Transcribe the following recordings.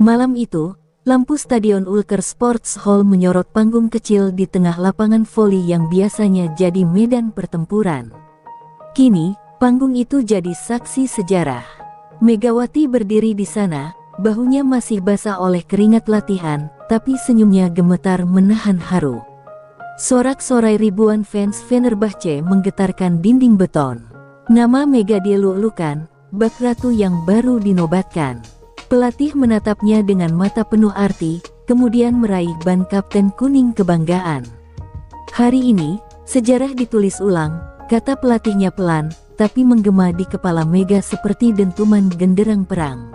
Malam itu, lampu Stadion Ulker Sports Hall menyorot panggung kecil di tengah lapangan voli yang biasanya jadi medan pertempuran. Kini, panggung itu jadi saksi sejarah. Megawati berdiri di sana, bahunya masih basah oleh keringat latihan, tapi senyumnya gemetar menahan haru. Sorak-sorai ribuan fans Fenerbahce menggetarkan dinding beton. Nama Mega dieluk-elukan, bak ratu yang baru dinobatkan. Pelatih menatapnya dengan mata penuh arti, kemudian meraih ban kapten kuning kebanggaan. Hari ini, sejarah ditulis ulang, kata pelatihnya pelan, tapi menggema di kepala Mega seperti dentuman genderang perang.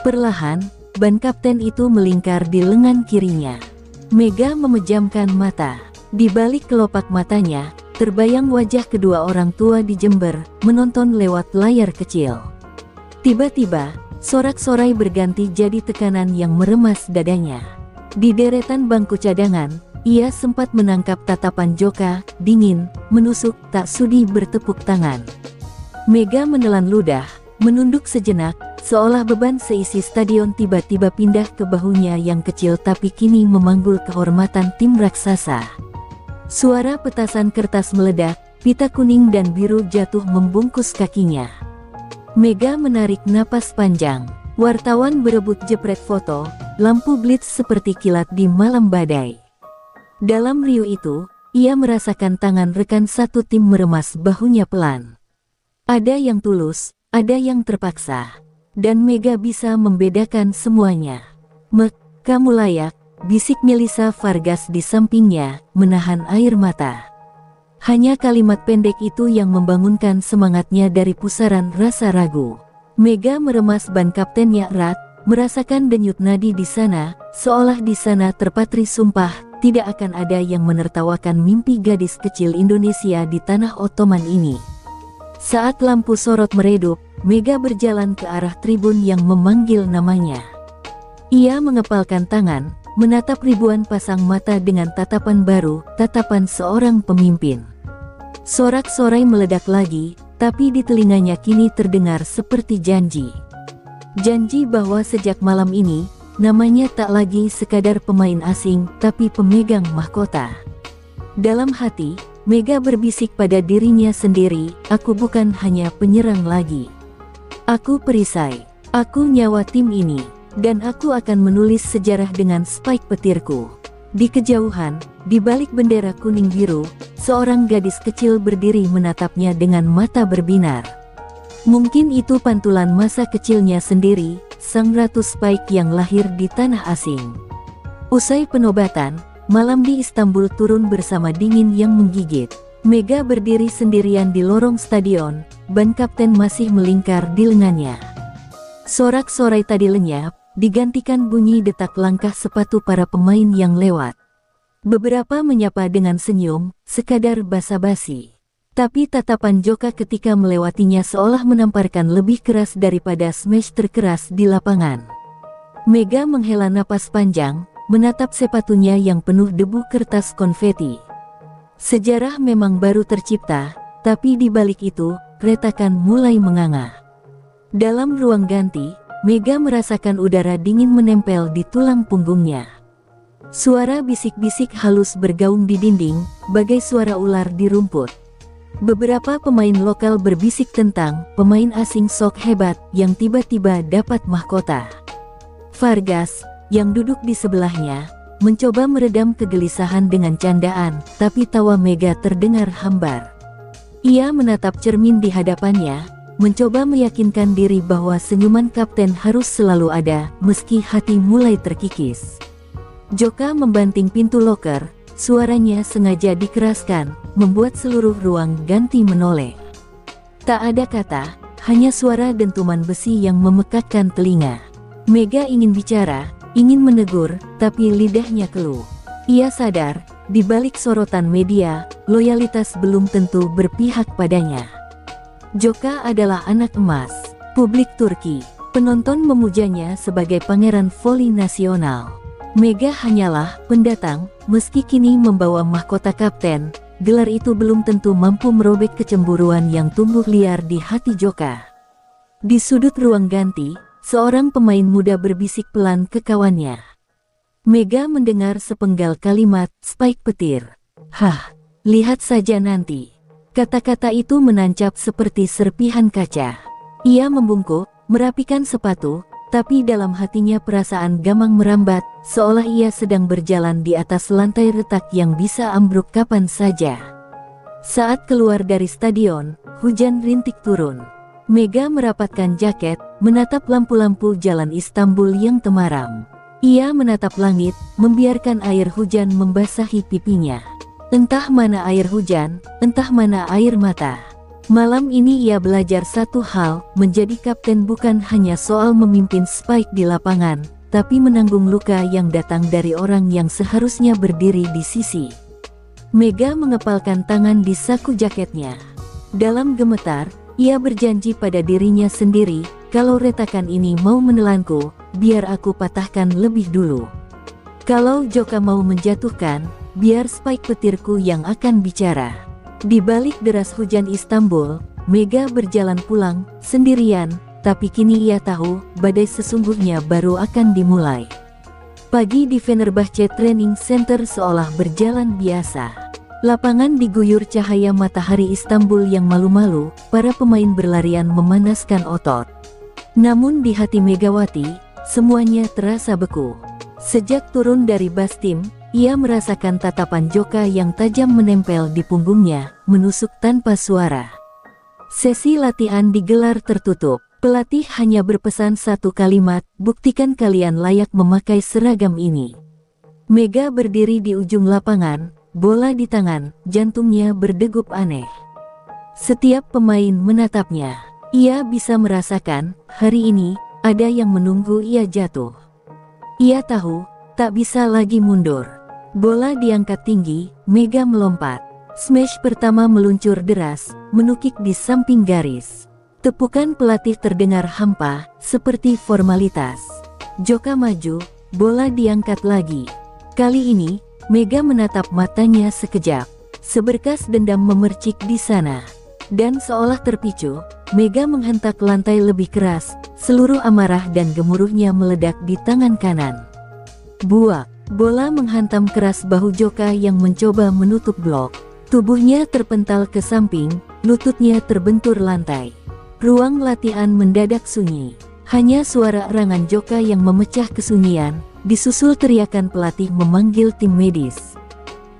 Perlahan, ban kapten itu melingkar di lengan kirinya. Mega memejamkan mata. Di balik kelopak matanya, terbayang wajah kedua orang tua di Jember, menonton lewat layar kecil. Tiba-tiba, sorak-sorai berganti jadi tekanan yang meremas dadanya. Di deretan bangku cadangan, ia sempat menangkap tatapan Joka, dingin, menusuk, tak sudi bertepuk tangan. Mega menelan ludah, menunduk sejenak, seolah beban seisi stadion tiba-tiba pindah ke bahunya yang kecil tapi kini memanggul kehormatan tim raksasa. Suara petasan kertas meledak, pita kuning dan biru jatuh membungkus kakinya. Mega menarik napas panjang. Wartawan berebut jepret foto, lampu blitz seperti kilat di malam badai. Dalam riuh itu, ia merasakan tangan rekan satu tim meremas bahunya pelan. Ada yang tulus, ada yang terpaksa. Dan Mega bisa membedakan semuanya. Kamu layak, bisik Melissa Vargas di sampingnya, menahan air mata. Hanya kalimat pendek itu yang membangunkan semangatnya dari pusaran rasa ragu. Mega meremas ban kaptennya erat, merasakan denyut nadi di sana, seolah di sana terpatri sumpah, tidak akan ada yang menertawakan mimpi gadis kecil Indonesia di tanah Ottoman ini. Saat lampu sorot meredup, Mega berjalan ke arah tribun yang memanggil namanya. Ia mengepalkan tangan, menatap ribuan pasang mata dengan tatapan baru, tatapan seorang pemimpin. Sorak-sorai meledak lagi, tapi di telinganya kini terdengar seperti janji. Janji bahwa sejak malam ini, namanya tak lagi sekadar pemain asing, tapi pemegang mahkota. Dalam hati, Mega berbisik pada dirinya sendiri, aku bukan hanya penyerang lagi. Aku perisai, aku nyawa tim ini. Dan aku akan menulis sejarah dengan spike petirku. Di kejauhan, di balik bendera kuning biru, seorang gadis kecil berdiri menatapnya dengan mata berbinar. Mungkin itu pantulan masa kecilnya sendiri, sang ratu spike yang lahir di tanah asing. Usai penobatan, malam di Istanbul turun bersama dingin yang menggigit. Mega berdiri sendirian di lorong stadion, ban kapten masih melingkar di lengannya. Sorak-sorai tadi lenyap, digantikan bunyi detak langkah sepatu para pemain yang lewat. Beberapa menyapa dengan senyum, sekadar basa-basi. Tapi tatapan Joka ketika melewatinya seolah menamparkan lebih keras daripada smash terkeras di lapangan. Mega menghela napas panjang, menatap sepatunya yang penuh debu kertas konfeti. Sejarah memang baru tercipta, tapi di balik itu, retakan mulai menganga. Dalam ruang ganti, Mega merasakan udara dingin menempel di tulang punggungnya. Suara bisik-bisik halus bergaung di dinding, bagai suara ular di rumput. Beberapa pemain lokal berbisik tentang pemain asing sok hebat yang tiba-tiba dapat mahkota. Vargas, yang duduk di sebelahnya, mencoba meredam kegelisahan dengan candaan, tapi tawa Mega terdengar hambar. Ia menatap cermin di hadapannya, mencoba meyakinkan diri bahwa senyuman kapten harus selalu ada, meski hati mulai terkikis. Joka membanting pintu loker, suaranya sengaja dikeraskan, membuat seluruh ruang ganti menoleh. Tak ada kata, hanya suara dentuman besi yang memekakkan telinga. Mega ingin bicara, ingin menegur, tapi lidahnya keluh. Ia sadar, di balik sorotan media, loyalitas belum tentu berpihak padanya. Joka adalah anak emas, publik Turki, penonton memujanya sebagai pangeran voli nasional. Mega hanyalah pendatang, meski kini membawa mahkota kapten, gelar itu belum tentu mampu merobek kecemburuan yang tumbuh liar di hati Joka. Di sudut ruang ganti, seorang pemain muda berbisik pelan ke kawannya. Mega mendengar sepenggal kalimat, "Spike petir." "Hah, lihat saja nanti." Kata-kata itu menancap seperti serpihan kaca. Ia membungkuk, merapikan sepatu, tapi dalam hatinya perasaan gamang merambat, seolah ia sedang berjalan di atas lantai retak yang bisa ambruk kapan saja. Saat keluar dari stadion, hujan rintik turun. Mega merapatkan jaket, menatap lampu-lampu jalan Istanbul yang temaram. Ia menatap langit, membiarkan air hujan membasahi pipinya. Entah mana air hujan, entah mana air mata. Malam ini ia belajar satu hal, menjadi kapten bukan hanya soal memimpin Spike di lapangan, tapi menanggung luka yang datang dari orang yang seharusnya berdiri di sisi. Mega mengepalkan tangan di saku jaketnya. Dalam gemetar, ia berjanji pada dirinya sendiri, kalau retakan ini mau menelanku, biar aku patahkan lebih dulu. Kalau Joka mau menjatuhkan, biar Spike petirku yang akan bicara. Di balik deras hujan Istanbul, Mega berjalan pulang, sendirian, tapi kini ia tahu, badai sesungguhnya baru akan dimulai. Pagi di Fenerbahce Training Center seolah berjalan biasa. Lapangan diguyur cahaya matahari Istanbul yang malu-malu, para pemain berlarian memanaskan otot. Namun di hati Megawati, semuanya terasa beku. Sejak turun dari bus tim, ia merasakan tatapan Joka yang tajam menempel di punggungnya, menusuk tanpa suara. Sesi latihan digelar tertutup. Pelatih hanya berpesan satu kalimat, "Buktikan kalian layak memakai seragam ini." Mega berdiri di ujung lapangan, bola di tangan, jantungnya berdegup aneh. Setiap pemain menatapnya. Ia bisa merasakan, hari ini, ada yang menunggu ia jatuh. Ia tahu, tak bisa lagi mundur. Bola diangkat tinggi, Mega melompat. Smash pertama meluncur deras, menukik di samping garis. Tepukan pelatih terdengar hampa, seperti formalitas. Joka maju, bola diangkat lagi. Kali ini, Mega menatap matanya sekejap. Seberkas dendam memercik di sana. Dan seolah terpicu, Mega menghentak lantai lebih keras, seluruh amarah dan gemuruhnya meledak di tangan kanan. Buak, bola menghantam keras bahu Joka yang mencoba menutup blok. Tubuhnya terpental ke samping, lututnya terbentur lantai. Ruang latihan mendadak sunyi. Hanya suara erangan Joka yang memecah kesunyian, disusul teriakan pelatih memanggil tim medis.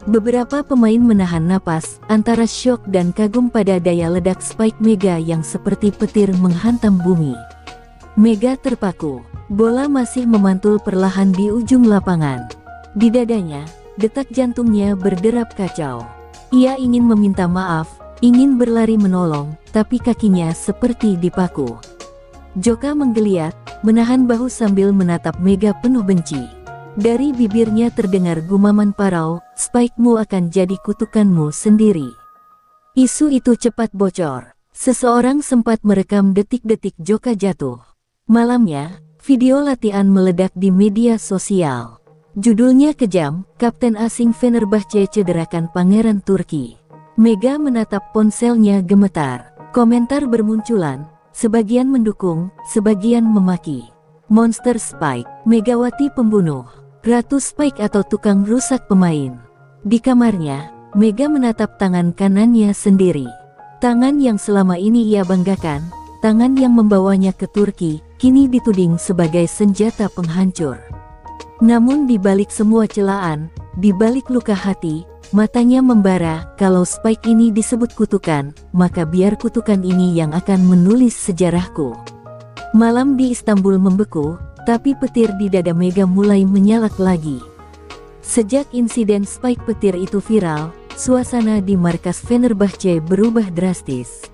Beberapa pemain menahan napas, antara syok dan kagum pada daya ledak Spike Mega yang seperti petir menghantam bumi. Mega terpaku. Bola masih memantul perlahan di ujung lapangan. Di dadanya, detak jantungnya berderap kacau. Ia ingin meminta maaf, ingin berlari menolong, tapi kakinya seperti dipaku. Joka menggeliat, menahan bahu sambil menatap Mega penuh benci. Dari bibirnya terdengar gumaman parau, "Spike-mu akan jadi kutukanmu sendiri." Isu itu cepat bocor. Seseorang sempat merekam detik-detik Joka jatuh. Malamnya, video latihan meledak di media sosial. Judulnya kejam, Kapten Asing Fenerbahce cederakan Pangeran Turki. Mega menatap ponselnya gemetar. Komentar bermunculan, sebagian mendukung, sebagian memaki. Monster Spike, Megawati pembunuh, Ratu Spike atau tukang rusak pemain. Di kamarnya, Mega menatap tangan kanannya sendiri. Tangan yang selama ini ia banggakan, tangan yang membawanya ke Turki, kini dituding sebagai senjata penghancur. Namun di balik semua celaan, di balik luka hati, matanya membara. Kalau Spike ini disebut kutukan, maka biar kutukan ini yang akan menulis sejarahku. Malam di Istanbul membeku, tapi petir di dada Mega mulai menyalak lagi. Sejak insiden Spike petir itu viral, suasana di markas Fenerbahce berubah drastis.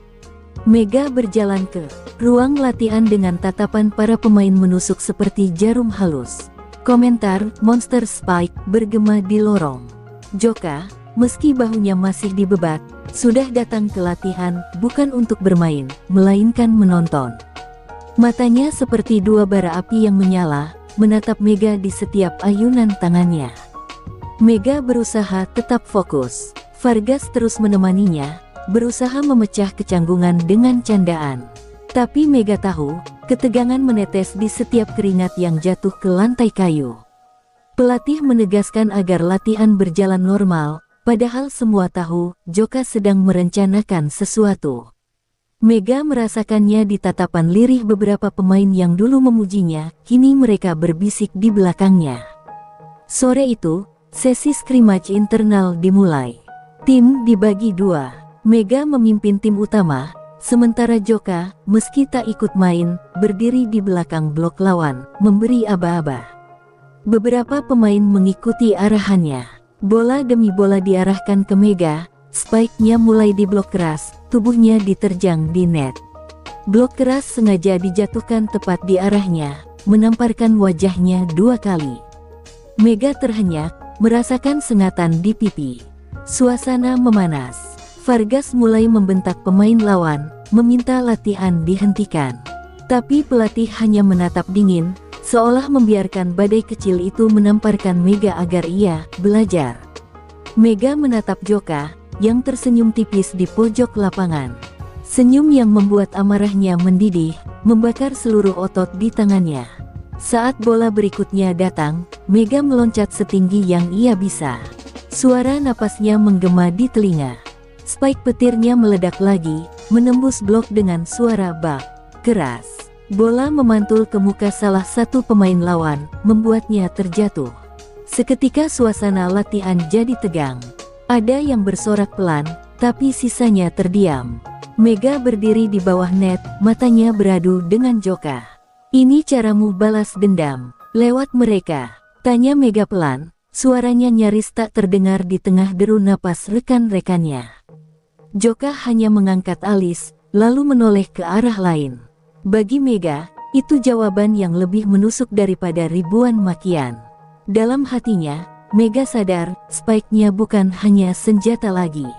Mega berjalan ke ruang latihan dengan tatapan para pemain menusuk seperti jarum halus. Komentar, "Monster Spike," bergema di lorong. Joka, meski bahunya masih dibebat, sudah datang ke latihan, bukan untuk bermain, melainkan menonton. Matanya seperti dua bara api yang menyala, menatap Mega di setiap ayunan tangannya. Mega berusaha tetap fokus. Vargas terus menemaninya, berusaha memecah kecanggungan dengan candaan. Tapi Mega tahu, Ketegangan menetes di setiap keringat yang jatuh ke lantai kayu. Pelatih menegaskan agar latihan berjalan normal, padahal semua tahu Joka sedang merencanakan sesuatu. Mega merasakannya di tatapan lirih beberapa pemain yang dulu memujinya, kini mereka berbisik di belakangnya. Sore itu, sesi scrimmage internal dimulai. Tim dibagi dua. Mega memimpin tim utama, sementara Joka, meski tak ikut main, berdiri di belakang blok lawan, memberi aba-aba. Beberapa pemain mengikuti arahannya. Bola demi bola diarahkan ke Mega, spike-nya mulai diblok keras, tubuhnya diterjang di net. Blok keras sengaja dijatuhkan tepat di arahnya, menamparkan wajahnya 2 kali. Mega terhenyak, merasakan sengatan di pipi. Suasana memanas. Vargas mulai membentak pemain lawan, meminta latihan dihentikan. Tapi pelatih hanya menatap dingin, seolah membiarkan badai kecil itu menamparkan Mega agar ia belajar. Mega menatap Joka, yang tersenyum tipis di pojok lapangan. Senyum yang membuat amarahnya mendidih, membakar seluruh otot di tangannya. Saat bola berikutnya datang, Mega meloncat setinggi yang ia bisa. Suara napasnya menggema di telinga. Spike petirnya meledak lagi, menembus blok dengan suara bak keras. Bola memantul ke muka salah satu pemain lawan, membuatnya terjatuh. Seketika suasana latihan jadi tegang. Ada yang bersorak pelan, tapi sisanya terdiam. Mega berdiri di bawah net, matanya beradu dengan Joka. "Ini caramu balas dendam lewat mereka?" tanya Mega pelan, suaranya nyaris tak terdengar di tengah deru napas rekan-rekannya. Joka hanya mengangkat alis, lalu menoleh ke arah lain. Bagi Mega, itu jawaban yang lebih menusuk daripada ribuan makian. Dalam hatinya, Mega sadar, spike-nya bukan hanya senjata lagi.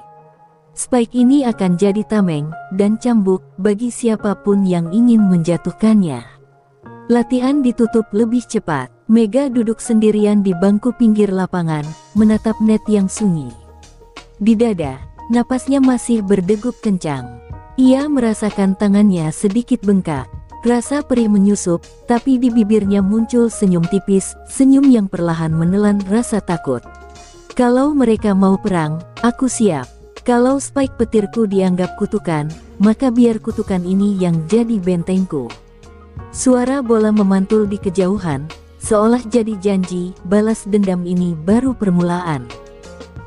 Spike ini akan jadi tameng dan cambuk bagi siapapun yang ingin menjatuhkannya. Latihan ditutup lebih cepat. Mega duduk sendirian di bangku pinggir lapangan, menatap net yang sunyi. Di dada, napasnya masih berdegup kencang. Ia merasakan tangannya sedikit bengkak. Rasa perih menyusup, tapi di bibirnya muncul senyum tipis, senyum yang perlahan menelan rasa takut. "Kalau mereka mau perang, aku siap. Kalau spike petirku dianggap kutukan, maka biar kutukan ini yang jadi bentengku." Suara bola memantul di kejauhan, seolah jadi janji, balas dendam ini baru permulaan.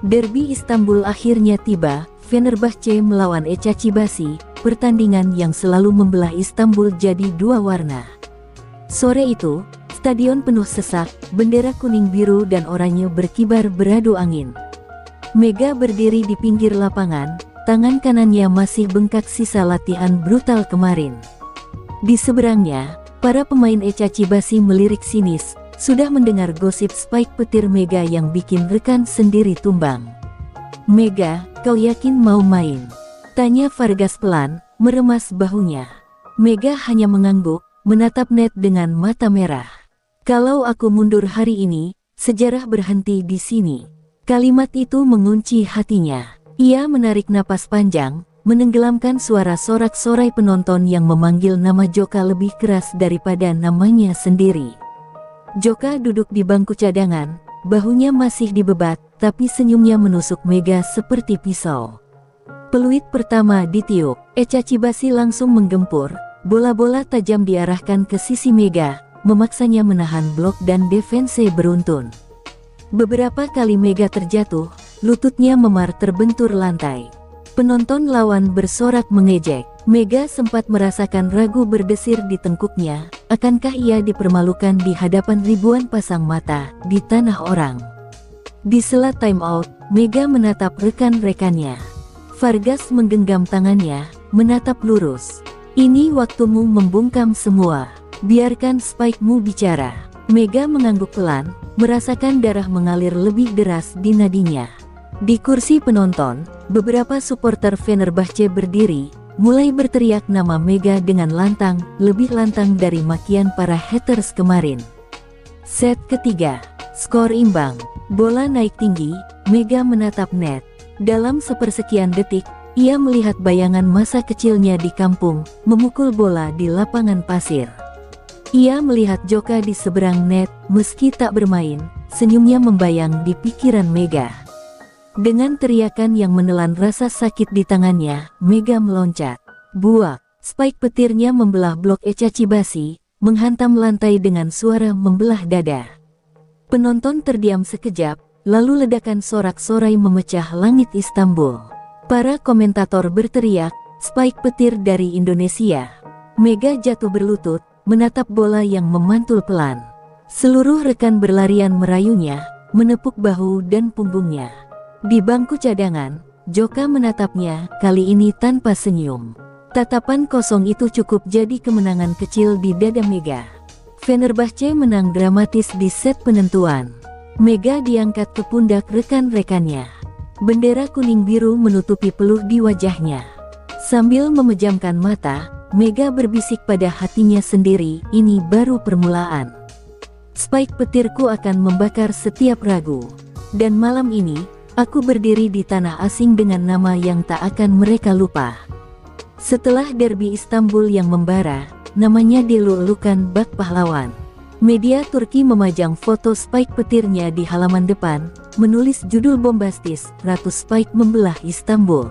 Derby Istanbul akhirnya tiba. Fenerbahce melawan Eczacıbaşı, pertandingan yang selalu membelah Istanbul jadi 2 warna. Sore itu, stadion penuh sesak, bendera kuning biru dan oranye berkibar beradu angin. Mega berdiri di pinggir lapangan, tangan kanannya masih bengkak sisa latihan brutal kemarin. Di seberangnya, para pemain Eczacıbaşı melirik sinis, sudah mendengar gosip spike petir Mega yang bikin rekan sendiri tumbang. "Mega, kau yakin mau main?" tanya Vargas pelan, meremas bahunya. Mega hanya mengangguk, menatap net dengan mata merah. "Kalau aku mundur hari ini, sejarah berhenti di sini." Kalimat itu mengunci hatinya. Ia menarik napas panjang, menenggelamkan suara sorak-sorai penonton yang memanggil nama Joka lebih keras daripada namanya sendiri. Joka duduk di bangku cadangan, bahunya masih dibebat, tapi senyumnya menusuk Mega seperti pisau. Peluit pertama ditiup, Eczacıbaşı langsung menggempur, bola-bola tajam diarahkan ke sisi Mega, memaksanya menahan blok dan defense beruntun. Beberapa kali Mega terjatuh, lututnya memar terbentur lantai. Penonton lawan bersorak mengejek. Mega sempat merasakan ragu berdesir di tengkuknya, akankah ia dipermalukan di hadapan ribuan pasang mata di tanah orang. Di sela time out, Mega menatap rekan-rekannya. Vargas menggenggam tangannya, menatap lurus. "Ini waktumu membungkam semua. Biarkan spike-mu bicara." Mega mengangguk pelan, merasakan darah mengalir lebih deras di nadinya. Di kursi penonton, beberapa supporter Fenerbahce berdiri, mulai berteriak nama Mega dengan lantang, lebih lantang dari makian para haters kemarin. Set ketiga, skor imbang. Bola naik tinggi, Mega menatap net. Dalam sepersekian detik, Ia melihat bayangan masa kecilnya di kampung, memukul bola di lapangan pasir. Ia melihat Joka di seberang net, meski tak bermain, senyumnya membayang di pikiran Mega. Dengan teriakan yang menelan rasa sakit di tangannya, Mega meloncat. Buak! Spike petirnya membelah blok Echachibasi, menghantam lantai dengan suara membelah dada. Penonton terdiam sekejap, lalu ledakan sorak-sorai memecah langit Istanbul. Para komentator berteriak, Spike petir dari Indonesia. Mega jatuh berlutut, menatap bola yang memantul pelan. Seluruh rekan berlarian merayunya, menepuk bahu dan punggungnya. Di bangku cadangan, Joka menatapnya, kali ini tanpa senyum. Tatapan kosong itu cukup jadi kemenangan kecil di dada Mega. Fenerbahce menang dramatis di set penentuan. Mega diangkat ke pundak rekan-rekannya. Bendera kuning-biru menutupi peluh di wajahnya. Sambil memejamkan mata, Mega berbisik pada hatinya sendiri, ini baru permulaan. Spike petirku akan membakar setiap ragu. Dan malam ini, aku berdiri di tanah asing dengan nama yang tak akan mereka lupa. Setelah derby Istanbul yang membara, namanya dielu-elukan bak pahlawan. Media Turki memajang foto Spike petirnya di halaman depan, menulis judul bombastis, Ratu Spike membelah Istanbul.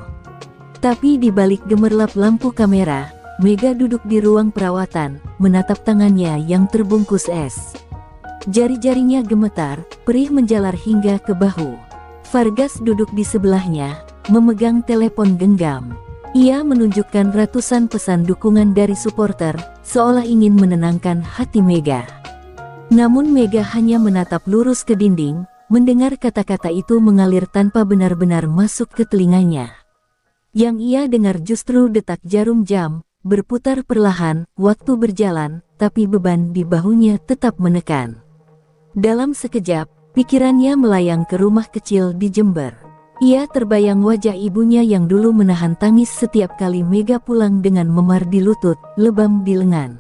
Tapi di balik gemerlap lampu kamera, Mega duduk di ruang perawatan, menatap tangannya yang terbungkus es. Jari-jarinya gemetar, perih menjalar hingga ke bahu. Vargas duduk di sebelahnya, memegang telepon genggam. Ia menunjukkan ratusan pesan dukungan dari supporter, seolah ingin menenangkan hati Mega. Namun Mega hanya menatap lurus ke dinding, mendengar kata-kata itu mengalir tanpa benar-benar masuk ke telinganya. Yang ia dengar justru detak jarum jam, berputar perlahan, waktu berjalan, tapi beban di bahunya tetap menekan. Dalam sekejap, pikirannya melayang ke rumah kecil di Jember. Ia terbayang wajah ibunya yang dulu menahan tangis setiap kali Mega pulang dengan memar di lutut, lebam di lengan.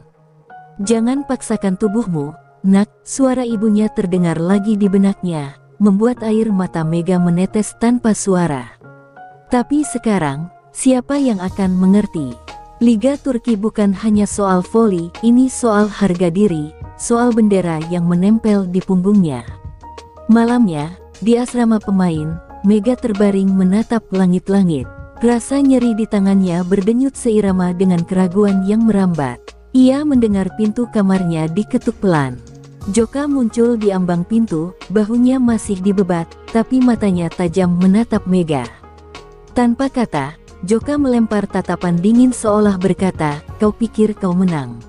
Jangan paksakan tubuhmu, nak, suara ibunya terdengar lagi di benaknya, membuat air mata Mega menetes tanpa suara. Tapi sekarang, siapa yang akan mengerti? Liga Turki bukan hanya soal voli, ini soal harga diri, soal bendera yang menempel di punggungnya. Malamnya, di asrama pemain, Mega terbaring menatap langit-langit. Rasa nyeri di tangannya berdenyut seirama dengan keraguan yang merambat. Ia mendengar pintu kamarnya diketuk pelan. Joka muncul di ambang pintu, bahunya masih dibebat, tapi matanya tajam menatap Mega. Tanpa kata, Joka melempar tatapan dingin seolah berkata, kau pikir kau menang?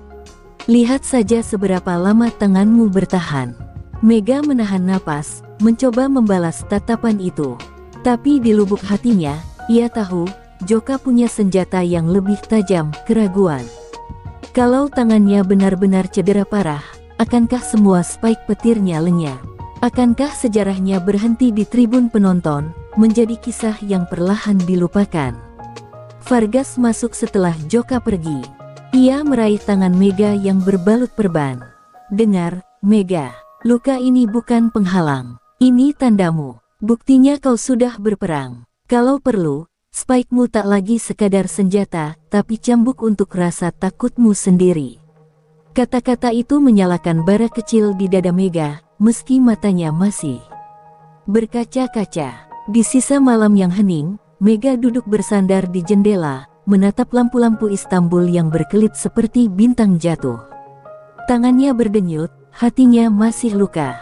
Lihat saja seberapa lama tanganmu bertahan. Mega menahan napas, mencoba membalas tatapan itu. Tapi di lubuk hatinya, ia tahu, Joka punya senjata yang lebih tajam, keraguan. Kalau tangannya benar-benar cedera parah, akankah semua Spike petirnya lenyap? Akankah sejarahnya berhenti di tribun penonton, menjadi kisah yang perlahan dilupakan? Vargas masuk setelah Joka pergi. Ia meraih tangan Mega yang berbalut perban. Dengar, Mega, luka ini bukan penghalang. Ini tandamu. Buktinya kau sudah berperang. Kalau perlu, Spike-mu tak lagi sekadar senjata, tapi cambuk untuk rasa takutmu sendiri. Kata-kata itu menyalakan bara kecil di dada Mega, meski matanya masih berkaca-kaca. Di sisa malam yang hening, Mega duduk bersandar di jendela, menatap lampu-lampu Istanbul yang berkelip seperti bintang jatuh. Tangannya berdenyut, hatinya masih luka.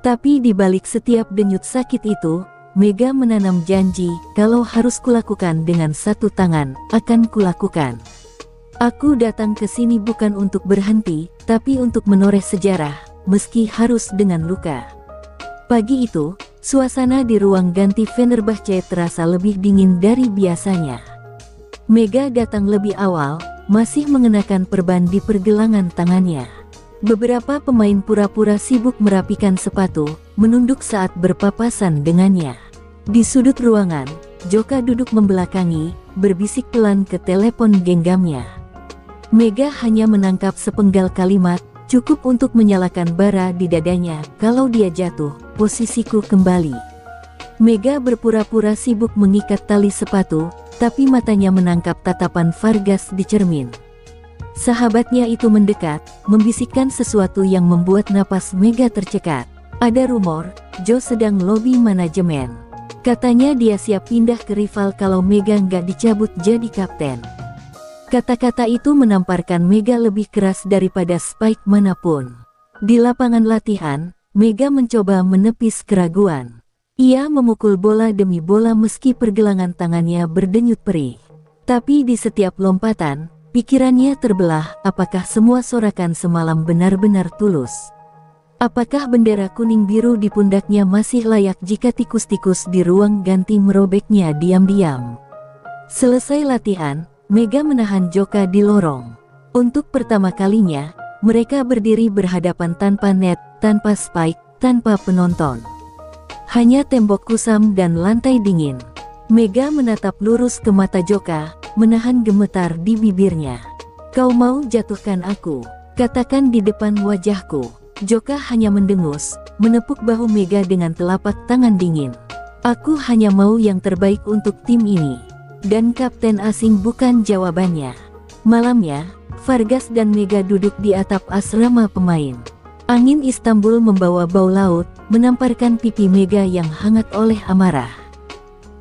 Tapi di balik setiap denyut sakit itu, Mega menanam janji, kalau harus kulakukan dengan satu tangan, akan kulakukan. Aku datang ke sini bukan untuk berhenti, tapi untuk menoreh sejarah, meski harus dengan luka. Pagi itu, suasana di ruang ganti Fenerbahce terasa lebih dingin dari biasanya. Mega datang lebih awal, masih mengenakan perban di pergelangan tangannya. Beberapa pemain pura-pura sibuk merapikan sepatu, menunduk saat berpapasan dengannya. Di sudut ruangan, Joka duduk membelakangi, berbisik pelan ke telepon genggamnya. Mega hanya menangkap sepenggal kalimat, cukup untuk menyalakan bara di dadanya. Kalau dia jatuh, posisiku kembali. Mega berpura-pura sibuk mengikat tali sepatu, tapi matanya menangkap tatapan Vargas di cermin. Sahabatnya itu mendekat, membisikkan sesuatu yang membuat napas Mega tercekat. Ada rumor, Joe sedang lobi manajemen. Katanya dia siap pindah ke rival kalau Mega nggak dicabut jadi kapten. Kata-kata itu menamparkan Mega lebih keras daripada Spike manapun. Di lapangan latihan, Mega mencoba menepis keraguan. Ia memukul bola demi bola meski pergelangan tangannya berdenyut perih. Tapi di setiap lompatan, pikirannya terbelah, apakah semua sorakan semalam benar-benar tulus? Apakah bendera kuning biru di pundaknya masih layak jika tikus-tikus di ruang ganti merobeknya diam-diam? Selesai latihan, Mega menahan Joka di lorong. Untuk pertama kalinya, mereka berdiri berhadapan tanpa net, tanpa Spike, tanpa penonton. Hanya tembok kusam dan lantai dingin. Mega menatap lurus ke mata Joka, menahan gemetar di bibirnya. "Kau mau jatuhkan aku? Katakan di depan wajahku." Joka hanya mendengus, menepuk bahu Mega dengan telapak tangan dingin. "Aku hanya mau yang terbaik untuk tim ini." Dan kapten asing bukan jawabannya. Malamnya, Vargas dan Mega duduk di atap asrama pemain. Angin Istanbul membawa bau laut, menamparkan pipi Mega yang hangat oleh amarah.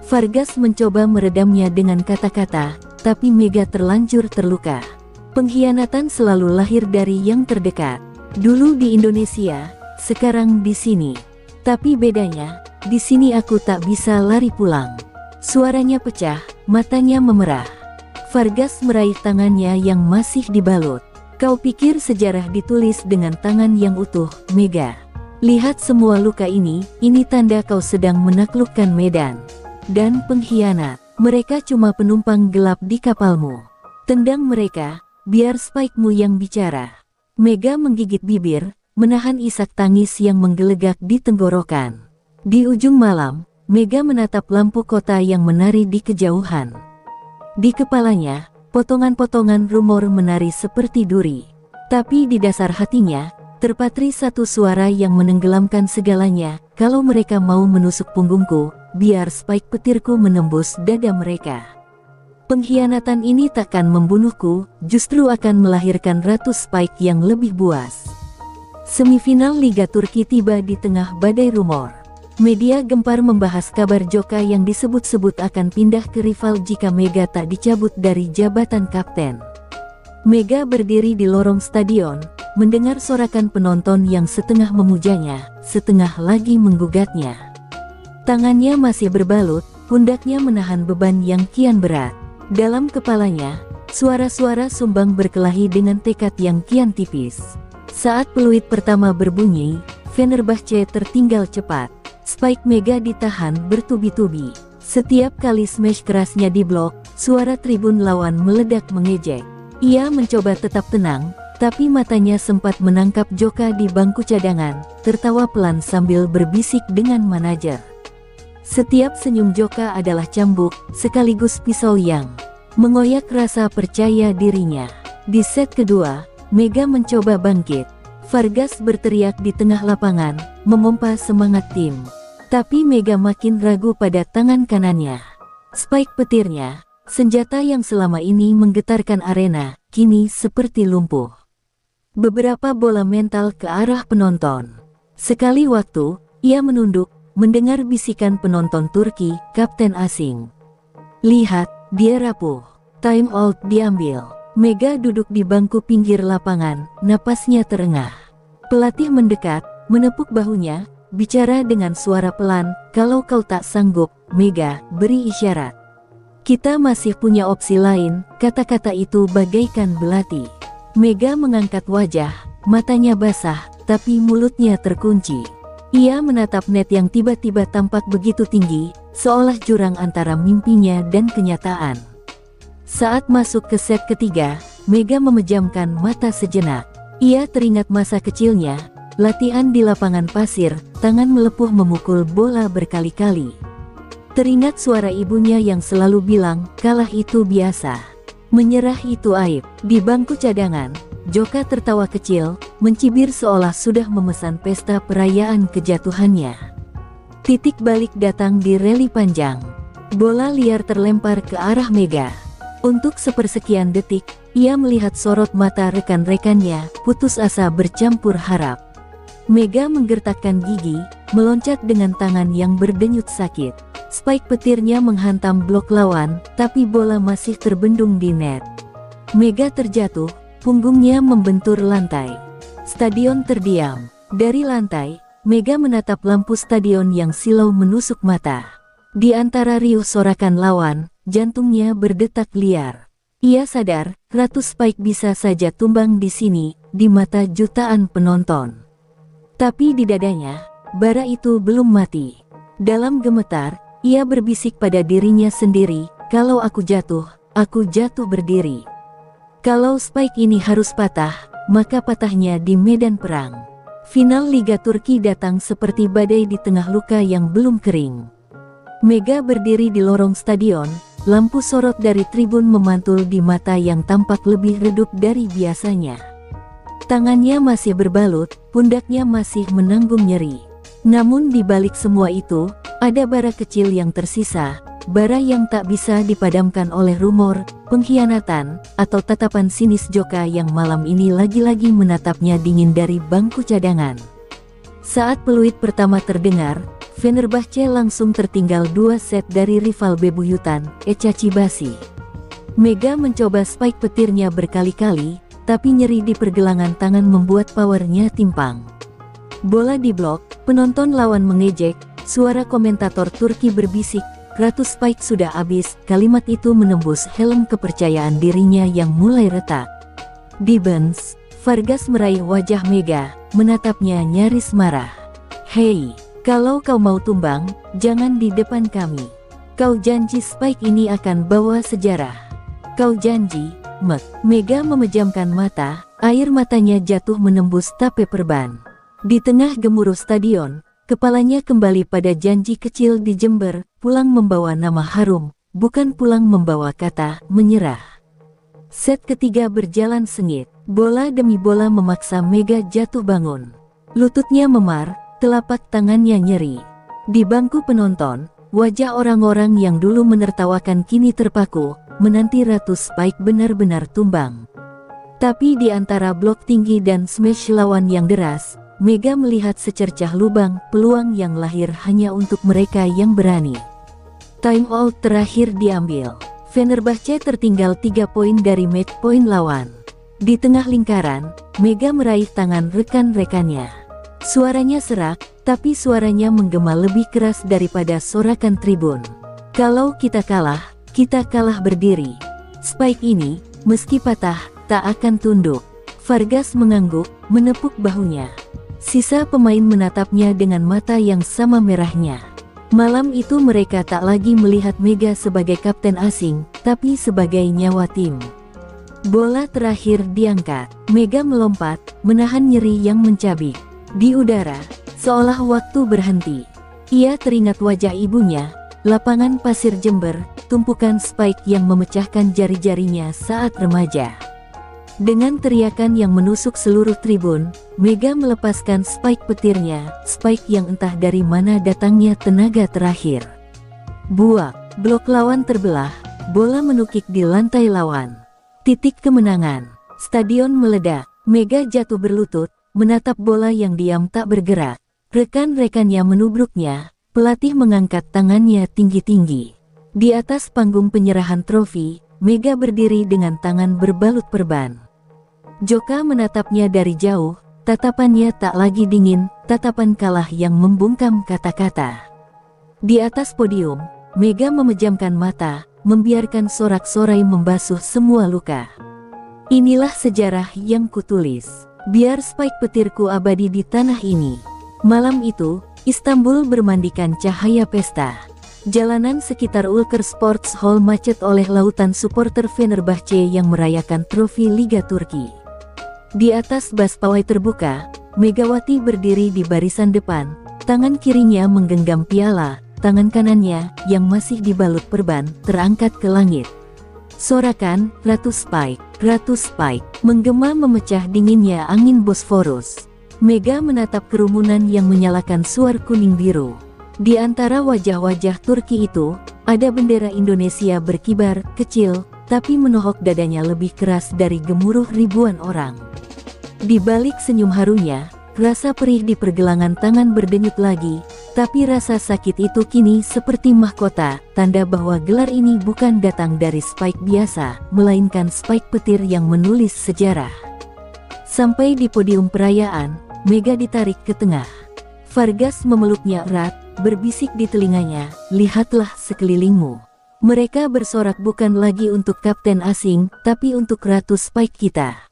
Vargas mencoba meredamnya dengan kata-kata, tapi Mega terlanjur terluka. Pengkhianatan selalu lahir dari yang terdekat. Dulu di Indonesia, sekarang di sini. Tapi bedanya, di sini aku tak bisa lari pulang. Suaranya pecah, matanya memerah. Vargas meraih tangannya yang masih dibalut. "Kau pikir sejarah ditulis dengan tangan yang utuh, Mega? Lihat semua luka ini tanda kau sedang menaklukkan medan. Dan pengkhianat, mereka cuma penumpang gelap di kapalmu. Tendang mereka, biar Spike-mu yang bicara." Mega menggigit bibir, menahan isak tangis yang menggelegak di tenggorokan. Di ujung malam, Mega menatap lampu kota yang menari di kejauhan. Di kepalanya, potongan-potongan rumor menari seperti duri. Tapi di dasar hatinya, terpatri satu suara yang menenggelamkan segalanya. "Kalau mereka mau menusuk punggungku, biar Spike petirku menembus dada mereka. Pengkhianatan ini takkan membunuhku, justru akan melahirkan Ratu Spike yang lebih buas." Semifinal Liga Turki tiba di tengah badai rumor. Media gempar membahas kabar Joka yang disebut-sebut akan pindah ke rival jika Mega tak dicabut dari jabatan kapten. Mega berdiri di lorong stadion, mendengar sorakan penonton yang setengah memujanya, setengah lagi menggugatnya. Tangannya masih berbalut, pundaknya menahan beban yang kian berat. Dalam kepalanya, suara-suara sumbang berkelahi dengan tekad yang kian tipis. Saat peluit pertama berbunyi, Fenerbahce tertinggal cepat. Spike Mega ditahan bertubi-tubi. Setiap kali smash kerasnya diblok, suara tribun lawan meledak mengejek. Ia mencoba tetap tenang, tapi matanya sempat menangkap Joka di bangku cadangan, tertawa pelan sambil berbisik dengan manajer. Setiap senyum Joka adalah cambuk, sekaligus pisau yang mengoyak rasa percaya dirinya. Di set kedua, Mega mencoba bangkit. Vargas berteriak di tengah lapangan, memompa semangat tim. Tapi Mega makin ragu pada tangan kanannya. Spike petirnya, senjata yang selama ini menggetarkan arena, kini seperti lumpuh. Beberapa bola mental ke arah penonton. Sekali waktu, ia menunduk, mendengar bisikan penonton Turki, kapten asing. "Lihat, dia rapuh. Time out diambil." Mega duduk di bangku pinggir lapangan, napasnya terengah. Pelatih mendekat, menepuk bahunya, bicara dengan suara pelan, "Kalau kau tak sanggup, Mega, beri isyarat. Kita masih punya opsi lain." Kata-kata itu bagaikan belati. Mega mengangkat wajah, matanya basah, tapi mulutnya terkunci. Ia menatap net yang tiba-tiba tampak begitu tinggi, seolah jurang antara mimpinya dan kenyataan. Saat masuk ke set ketiga, Mega memejamkan mata sejenak. Ia teringat masa kecilnya, latihan di lapangan pasir, tangan melepuh memukul bola berkali-kali. Teringat suara ibunya yang selalu bilang, "Kalah itu biasa. Menyerah itu aib." Di bangku cadangan, Joka tertawa kecil, mencibir seolah sudah memesan pesta perayaan kejatuhannya. Titik balik datang di rally panjang. Bola liar terlempar ke arah Mega. Untuk sepersekian detik, ia melihat sorot mata rekan-rekannya, putus asa bercampur harap. Mega menggertakkan gigi, meloncat dengan tangan yang berdenyut sakit. Spike petirnya menghantam blok lawan, tapi bola masih terbendung di net. Mega terjatuh, punggungnya membentur lantai. Stadion terdiam. Dari lantai, Mega menatap lampu stadion yang silau menusuk mata. Di antara riuh sorakan lawan, jantungnya berdetak liar. Ia sadar, Ratu Spike bisa saja tumbang di sini, di mata jutaan penonton. Tapi di dadanya, bara itu belum mati. Dalam gemetar, ia berbisik pada dirinya sendiri, kalau aku jatuh berdiri. Kalau Spike ini harus patah, maka patahnya di medan perang. Final Liga Turki datang seperti badai di tengah luka yang belum kering. Mega berdiri di lorong stadion, lampu sorot dari tribun memantul di mata yang tampak lebih redup dari biasanya. Tangannya masih berbalut, pundaknya masih menanggung nyeri. Namun di balik semua itu, ada bara kecil yang tersisa, bara yang tak bisa dipadamkan oleh rumor, pengkhianatan, atau tatapan sinis Joka yang malam ini lagi-lagi menatapnya dingin dari bangku cadangan. Saat peluit pertama terdengar, Fenerbahce langsung tertinggal 2 set dari rival bebuyutan, Eczacıbaşı. Mega mencoba spike petirnya berkali-kali, tapi nyeri di pergelangan tangan membuat powernya timpang. Bola di blok, penonton lawan mengejek, suara komentator Turki berbisik, Ratu Spike sudah habis. Kalimat itu menembus helm kepercayaan dirinya yang mulai retak. Di bench, Vargas meraih wajah Mega, menatapnya nyaris marah. "Hei, kalau kau mau tumbang, jangan di depan kami. Kau janji Spike ini akan bawa sejarah. Kau janji, Mek." Mega memejamkan mata, air matanya jatuh menembus tape perban. Di tengah gemuruh stadion, kepalanya kembali pada janji kecil di Jember, pulang membawa nama harum, bukan pulang membawa kata menyerah. Set ketiga berjalan sengit, bola demi bola memaksa Mega jatuh bangun. Lututnya memar, telapak tangannya nyeri. Di bangku penonton, wajah orang-orang yang dulu menertawakan kini terpaku, menanti Ratu Spike benar-benar tumbang. Tapi di antara blok tinggi dan smash lawan yang deras, Mega melihat secercah lubang, peluang yang lahir hanya untuk mereka yang berani. Time out terakhir diambil. Fenerbahce tertinggal 3 poin dari match point lawan. Di tengah lingkaran, Mega meraih tangan rekan-rekannya. Suaranya serak, tapi suaranya menggema lebih keras daripada sorakan tribun. "Kalau kita kalah berdiri. Spike ini, meski patah, tak akan tunduk." Vargas mengangguk, menepuk bahunya. Sisa pemain menatapnya dengan mata yang sama merahnya. Malam itu mereka tak lagi melihat Mega sebagai kapten asing, tapi sebagai nyawa tim. Bola terakhir diangkat. Mega melompat, menahan nyeri yang mencabik. Di udara, seolah waktu berhenti. Ia teringat wajah ibunya, lapangan pasir Jember, tumpukan spike yang memecahkan jari-jarinya saat remaja. Dengan teriakan yang menusuk seluruh tribun, Mega melepaskan spike petirnya, spike yang entah dari mana datangnya tenaga terakhir. Buak, blok lawan terbelah, bola menukik di lantai lawan. Titik kemenangan, stadion meledak, Mega jatuh berlutut, menatap bola yang diam tak bergerak. Rekan-rekannya menubruknya, pelatih mengangkat tangannya tinggi-tinggi. Di atas panggung penyerahan trofi, Mega berdiri dengan tangan berbalut perban. Joka menatapnya dari jauh, tatapannya tak lagi dingin, tatapan kalah yang membungkam kata-kata. Di atas podium, Mega memejamkan mata, membiarkan sorak-sorai membasuh semua luka. "Inilah sejarah yang kutulis. Biar spike petirku abadi di tanah ini." Malam itu, Istanbul bermandikan cahaya pesta. Jalanan sekitar Ülker Sports Hall macet oleh lautan supporter Fenerbahce yang merayakan trofi Liga Turki. Di atas bas pawai terbuka, Megawati berdiri di barisan depan, tangan kirinya menggenggam piala, tangan kanannya, yang masih dibalut perban, terangkat ke langit. Sorakan, "Ratu Spike, Ratu Spike," menggema memecah dinginnya angin Bosforus. Mega menatap kerumunan yang menyalakan suar kuning biru. Di antara wajah-wajah Turki itu, ada bendera Indonesia berkibar, kecil, tapi menohok dadanya lebih keras dari gemuruh ribuan orang. Di balik senyum harunya, rasa perih di pergelangan tangan berdenyut lagi, tapi rasa sakit itu kini seperti mahkota, tanda bahwa gelar ini bukan datang dari Spike biasa, melainkan Spike petir yang menulis sejarah. Sampai di podium perayaan, Mega ditarik ke tengah. Vargas memeluknya erat, berbisik di telinganya, "Lihatlah sekelilingmu. Mereka bersorak bukan lagi untuk kapten asing, tapi untuk Ratu Spike kita."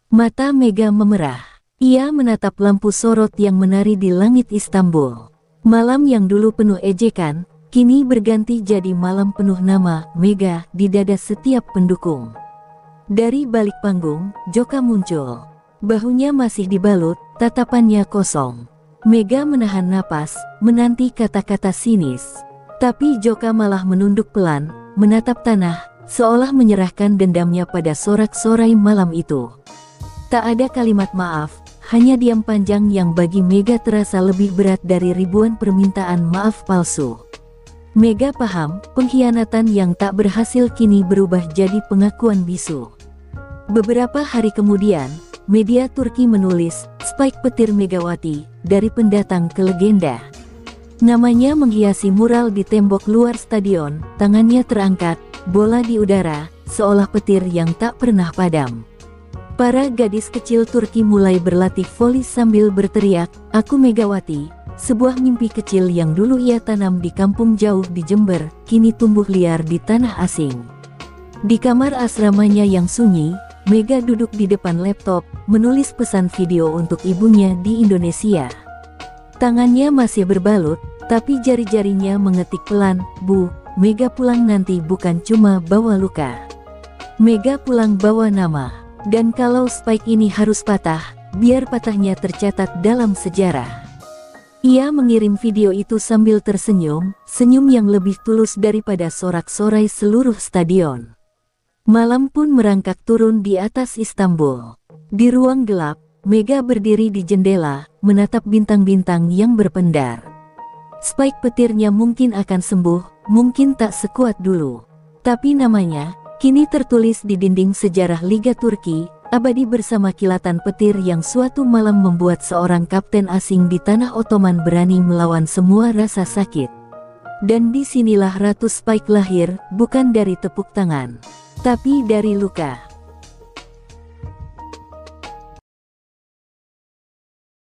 Mata Mega memerah. Ia menatap lampu sorot yang menari di langit Istanbul. Malam yang dulu penuh ejekan, kini berganti jadi malam penuh nama Mega di dada setiap pendukung. Dari balik panggung, Joka muncul. Bahunya masih dibalut, tatapannya kosong. Mega menahan napas, menanti kata-kata sinis. Tapi Joka malah menunduk pelan, menatap tanah, seolah menyerahkan dendamnya pada sorak-sorai malam itu. Tak ada kalimat maaf, hanya diam panjang yang bagi Mega terasa lebih berat dari ribuan permintaan maaf palsu. Mega paham, pengkhianatan yang tak berhasil kini berubah jadi pengakuan bisu. Beberapa hari kemudian, media Turki menulis, "Spike petir Megawati, dari pendatang ke legenda." Namanya menghiasi mural di tembok luar stadion, tangannya terangkat, bola di udara, seolah petir yang tak pernah padam. Para gadis kecil Turki mulai berlatih voli sambil berteriak, "Aku Megawati." Sebuah mimpi kecil yang dulu ia tanam di kampung jauh di Jember, kini tumbuh liar di tanah asing. Di kamar asramanya yang sunyi, Mega duduk di depan laptop, menulis pesan video untuk ibunya di Indonesia. Tangannya masih berbalut, tapi jari-jarinya mengetik pelan, "Bu, Mega pulang nanti bukan cuma bawa luka. Mega pulang bawa nama. Dan kalau Spike ini harus patah, biar patahnya tercatat dalam sejarah." Ia mengirim video itu sambil tersenyum, senyum yang lebih tulus daripada sorak-sorai seluruh stadion. Malam pun merangkak turun di atas Istanbul. Di ruang gelap, Mega berdiri di jendela, menatap bintang-bintang yang berpendar. Spike petirnya mungkin akan sembuh, mungkin tak sekuat dulu. Tapi namanya, kini tertulis di dinding sejarah Liga Turki, abadi bersama kilatan petir yang suatu malam membuat seorang kapten asing di tanah Ottoman berani melawan semua rasa sakit. Dan disinilah Ratu Spike lahir, bukan dari tepuk tangan, tapi dari luka.